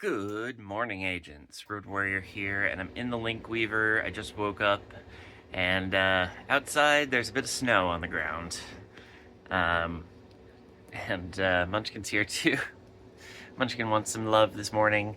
Good morning, agents. Road Warrior here, and I'm in the Link Weaver. I just woke up, and outside there's a bit of snow on the ground. Munchkin's here too. Munchkin wants some love this morning,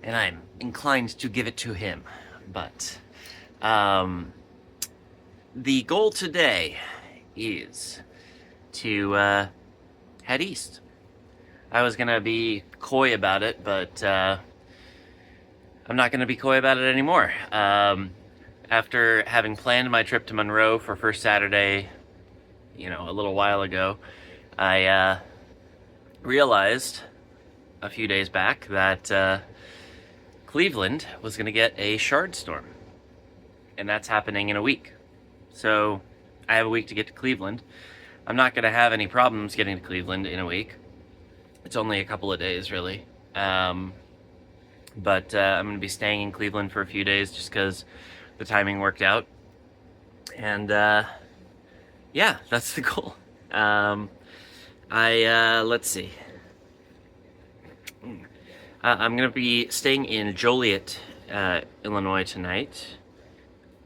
and I'm inclined to give it to him. But the goal today is to head east. I was gonna be coy about it, but I'm not gonna be coy about it anymore. After having planned my trip to Monroe for first Saturday, a little while ago, I realized a few days back that Cleveland was gonna get a shard storm, and that's happening in a week. So I have a week to get to Cleveland. I'm not gonna have any problems getting to Cleveland in a week. It's only a couple of days, really. But I'm going to be staying in Cleveland for a few days just because the timing worked out. And, yeah, that's the goal. Let's see. I'm going to be staying in Joliet, Illinois tonight.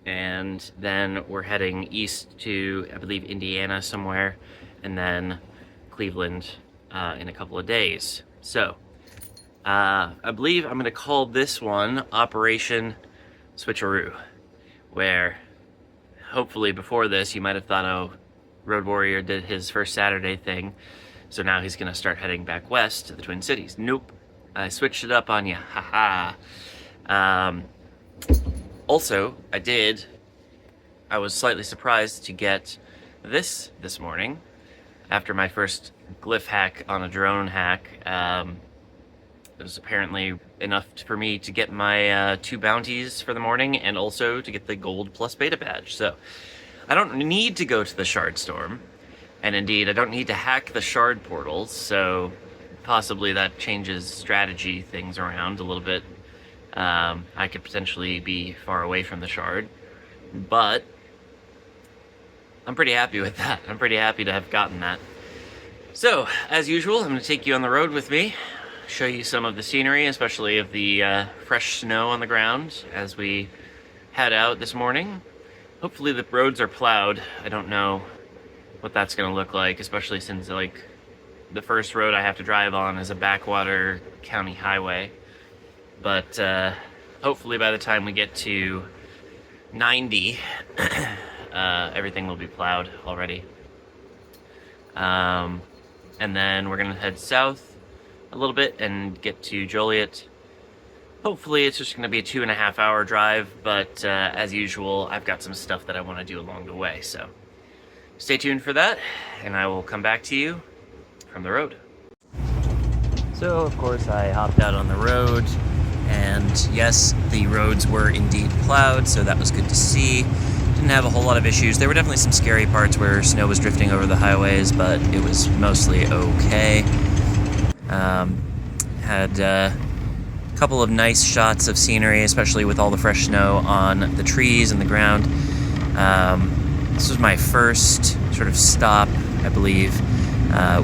And then we're heading east to, I believe, Indiana somewhere. And then Cleveland in a couple of days. So, I believe I'm going to call this one Operation Switcheroo, where hopefully before this you might have thought, oh, Road Warrior did his first Saturday thing, so now he's going to start heading back west to the Twin Cities. Nope. I switched it up on you. Haha. Also, I was slightly surprised to get this morning. After my first glyph hack on a drone hack, it was apparently enough for me to get my 2 bounties for the morning and also to get the gold plus beta badge. So I don't need to go to the shard storm, and indeed I don't need to hack the shard portals, so possibly that changes strategy things around a little bit. I could potentially be far away from the shard, but I'm pretty happy with that. I'm pretty happy to have gotten that. So, as usual, I'm going to take you on the road with me, show you some of the scenery, especially of the fresh snow on the ground as we head out this morning. Hopefully the roads are plowed. I don't know what that's going to look like, especially since the first road I have to drive on is a backwater county highway. But hopefully by the time we get to 90, everything will be plowed already. And then we're going to head south a little bit and get to Joliet. Hopefully it's just going to be a 2.5 hour drive, but as usual, I've got some stuff that I want to do along the way. So stay tuned for that, and I will come back to you from the road. So, of course, I hopped out on the road, and yes, the roads were indeed plowed, so that was good to see. Didn't have a whole lot of issues. There were definitely some scary parts where snow was drifting over the highways, but it was mostly okay. Had a couple of nice shots of scenery, especially with all the fresh snow on the trees and the ground. This was my first sort of stop, I believe.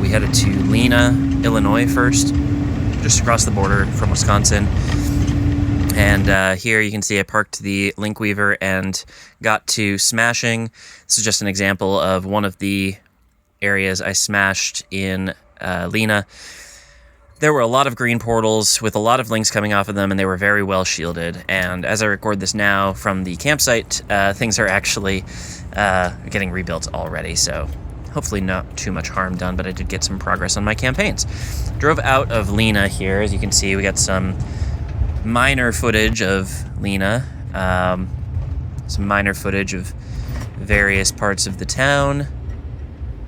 We headed to Lena, Illinois first, just across the border from Wisconsin. And here you can see I parked the Link Weaver and got to smashing. This is just an example of one of the areas I smashed in Lena. There were a lot of green portals with a lot of links coming off of them, and they were very well shielded. And as I record this now from the campsite, things are actually getting rebuilt already, so hopefully not too much harm done, but I did get some progress on my campaigns. Drove out of Lena here. As you can see, we got some minor footage of Lena, some minor footage of various parts of the town,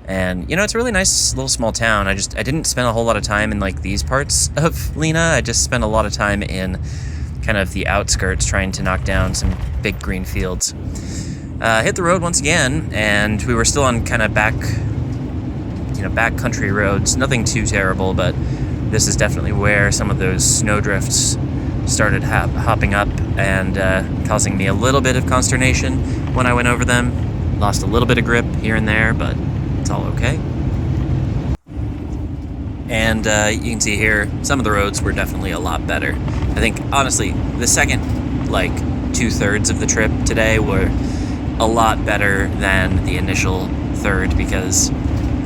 and it's a really nice little small town. I didn't spend a whole lot of time in these parts of Lena. I just spent a lot of time in kind of the outskirts trying to knock down some big green fields. Hit the road once again, and we were still on kind of back country roads. Nothing too terrible, but this is definitely where some of those snowdrifts started hopping up and causing me a little bit of consternation when I went over them. Lost a little bit of grip here and there, but it's all okay. And you can see here, some of the roads were definitely a lot better. I think, honestly, the second, like, 2/3 of the trip today were a lot better than the initial third because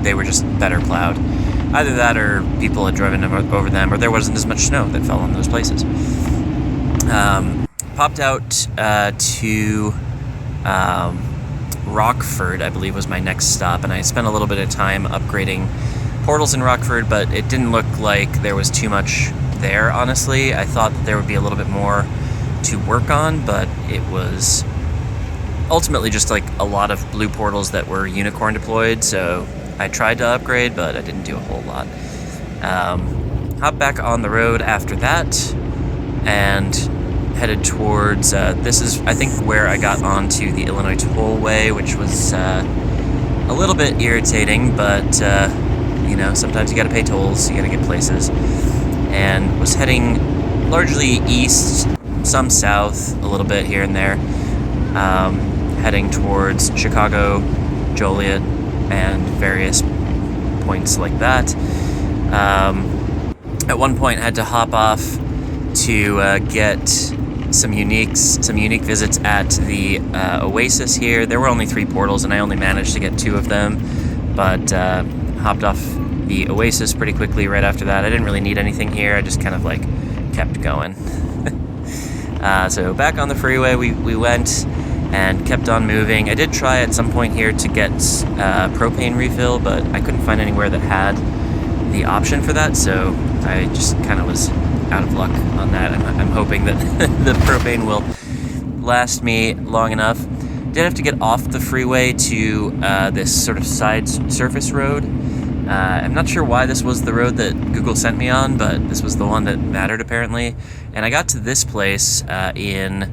they were just better plowed. Either that or people had driven over them, or there wasn't as much snow that fell on those places. Popped out to Rockford, I believe was my next stop, and I spent a little bit of time upgrading portals in Rockford, but it didn't look like there was too much there, honestly. I thought that there would be a little bit more to work on, but it was ultimately just like a lot of blue portals that were unicorn deployed, so I tried to upgrade, but I didn't do a whole lot. Hopped back on the road after that and headed towards, this is, I think, where I got onto the Illinois Tollway, which was a little bit irritating, but you know, sometimes you gotta pay tolls, you gotta get places. And was heading largely east, some south, a little bit here and there, heading towards Chicago, Joliet, and various points like that. At one point, I had to hop off to get some unique visits at the Oasis here. There were only 3 portals, and I only managed to get 2 of them, but hopped off the Oasis pretty quickly right after that. I didn't really need anything here. I just kind of like kept going. So back on the freeway we went and kept on moving. I did try at some point here to get propane refill, but I couldn't find anywhere that had the option for that, so I just kind of was out of luck on that. I'm hoping that the propane will last me long enough. Did have to get off the freeway to this sort of side surface road. I'm not sure why this was the road that Google sent me on, but this was the one that mattered apparently. And I got to this place in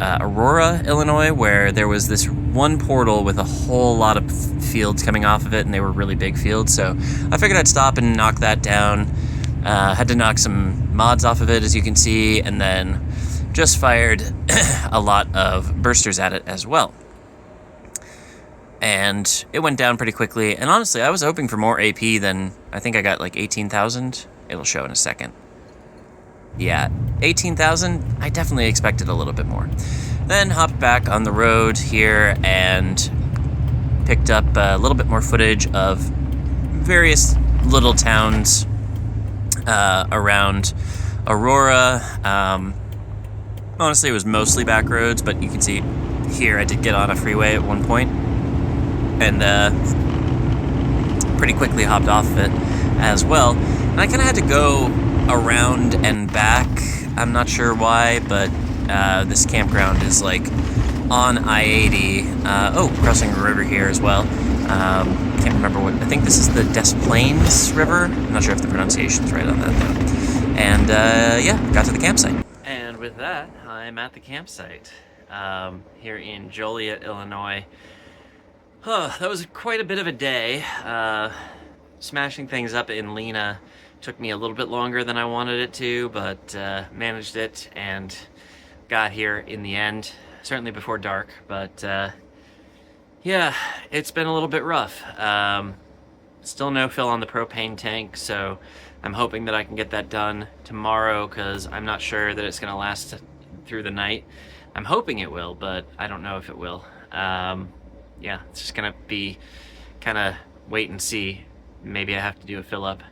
Aurora, Illinois, where there was this one portal with a whole lot of fields coming off of it, and they were really big fields. So I figured I'd stop and knock that down. Had to knock some mods off of it, as you can see, and then just fired a lot of bursters at it as well. And it went down pretty quickly, and honestly, I was hoping for more AP than, I think I got like 18,000. It'll show in a second. Yeah, 18,000, I definitely expected a little bit more. Then hopped back on the road here and picked up a little bit more footage of various little towns around Aurora. Honestly, it was mostly back roads, but you can see here I did get on a freeway at one point, and pretty quickly hopped off of it as well. And I kind of had to go around and back. I'm not sure why, but this campground is like on I-80. Crossing a river here as well. Can't remember what, I think this is the Des Plaines River. I'm not sure if the pronunciation's right on that though. And yeah, got to the campsite. And with that, I'm at the campsite here in Joliet, Illinois. That was quite a bit of a day. Smashing things up in Lena took me a little bit longer than I wanted it to, but managed it and got here in the end, certainly before dark, but yeah, it's been a little bit rough. Still no fill on the propane tank, so I'm hoping that I can get that done tomorrow, because I'm not sure that it's going to last through the night. I'm hoping it will, but I don't know if it will. Yeah, it's just going to be kind of wait and see. Maybe I have to do a fill up.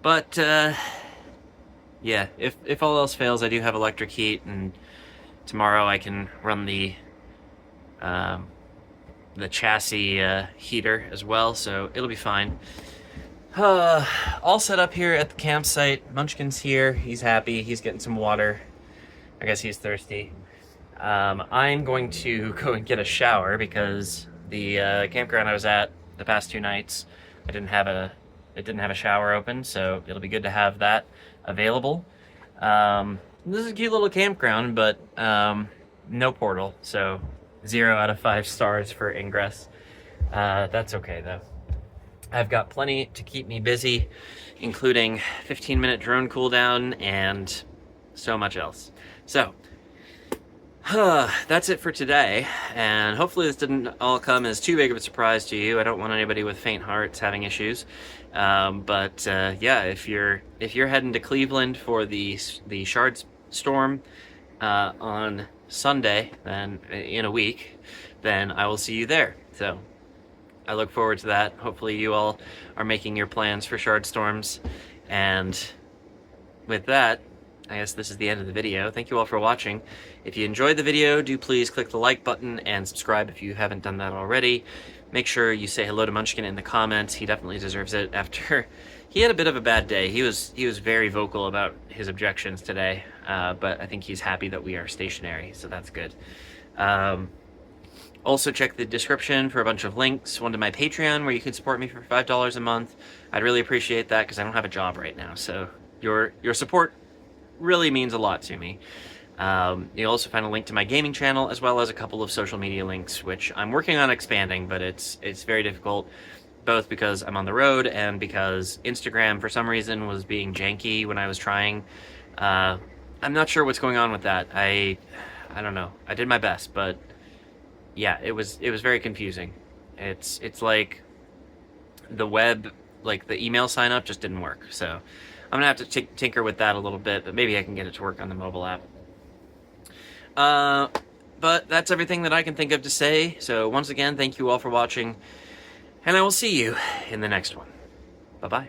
But yeah, if all else fails, I do have electric heat, and tomorrow I can run the chassis heater as well, so it'll be fine. All set up here at the campsite. Munchkin's here. He's happy. He's getting some water. I guess he's thirsty. I'm going to go and get a shower, because the campground I was at the past 2 nights, it didn't have a shower open, so it'll be good to have that available. This is a cute little campground, but no portal, so 0 out of 5 stars for ingress. That's okay though. I've got plenty to keep me busy, including 15-minute drone cooldown and so much else. So That's it for today, and hopefully this didn't all come as too big of a surprise to you. I don't want anybody with faint hearts having issues. Yeah, if you're heading to Cleveland for the Shard Storm on Sunday, then in a week, then I will see you there. So I look forward to that. Hopefully you all are making your plans for Shard Storms, and with that, I guess this is the end of the video. Thank you all for watching. If you enjoyed the video, do please click the like button and subscribe if you haven't done that already. Make sure you say hello to Munchkin in the comments. He definitely deserves it after he had a bit of a bad day. He was very vocal about his objections today, but I think he's happy that we are stationary, so that's good. Also check the description for a bunch of links. One to my Patreon where you can support me for $5 a month. I'd really appreciate that because I don't have a job right now, so your support really means a lot to me. You'll also find a link to my gaming channel as well as a couple of social media links, which I'm working on expanding, but it's very difficult, both because I'm on the road and because Instagram for some reason was being janky when I was trying. I'm not sure what's going on with that. I don't know. I did my best, but yeah, it was very confusing. It's like the web, like the email sign up just didn't work, so I'm gonna have to tinker with that a little bit, but maybe I can get it to work on the mobile app. But that's everything that I can think of to say. So once again, thank you all for watching, and I will see you in the next one. Bye-bye.